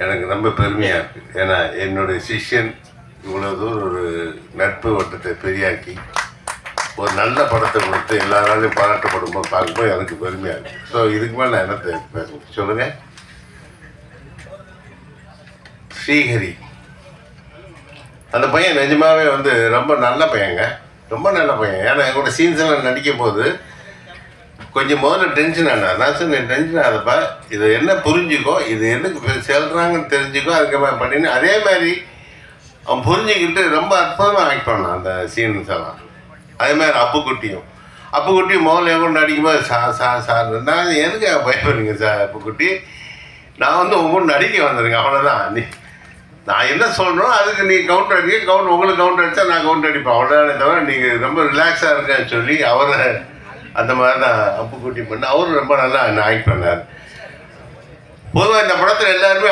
எனக்கு ரொம்ப பெருமையாக இருக்குது. ஏன்னா என்னுடைய சிஷ்யன் இவ்வளோ தூரம் ஒரு நட்பு வட்டத்தை பெரியாக்கி ஒரு நல்ல படத்தை கொடுத்து எல்லாராலையும் பாராட்டப்படும்போது பார்க்கும்போது எனக்கு பெருமையாக இருக்குது. ஸோ இதுக்கு மேலே நான் என்னத்தை பேசணும் சொல்லுங்கள். ஸ்ரீஹரி அந்த பையன் நிஜமாகவே ரொம்ப நல்ல பையங்க, ரொம்ப நல்ல பையன். ஏன்னா எங்களோட சீன்ஸ் எல்லாம் நடிக்கும் போது கொஞ்சம் முதல்ல டென்ஷன் ஆனார். நான் சொன்னேன், டென்ஷன் ஆகுதுப்பா, இது என்ன புரிஞ்சுக்கோ, இது எதுக்கு செல்றாங்கன்னு தெரிஞ்சுக்கோ, அதுக்கு மாதிரி பண்ணின்னு அதே மாதிரி அவன் புரிஞ்சுக்கிட்டு ரொம்ப அற்புதமாக ஆக்ட் பண்ணான் அந்த சீன்ஸ் எல்லாம். அதே மாதிரி அப்புக்குட்டியும் முதல்ல எவ்வளோ நடிக்கும்போது சார் நான் எதுக்கு பயப்படுறீங்க சார் அப்புக்குட்டி, நான் ஒவ்வொரு நடிக்க வந்துடுங்க, அவ்வளோதான். நான் என்ன சொல்கிறோம் அதுக்கு நீ கவுண்டர் அடிக்க, உங்களுக்கு கவுண்டர் அடித்தா நான் கவுண்டர் அடிப்பேன், அவ்வளோதானே தவிர நீங்கள் ரொம்ப ரிலாக்ஸாக இருக்கேன்னு சொல்லி அவரை அந்த மாதிரி தான் அப்புக்குட்டி பண்ண அவரும் ரொம்ப நல்லா ஆக்ட் பண்ணார். பொதுவாக இந்த படத்தில் எல்லாருமே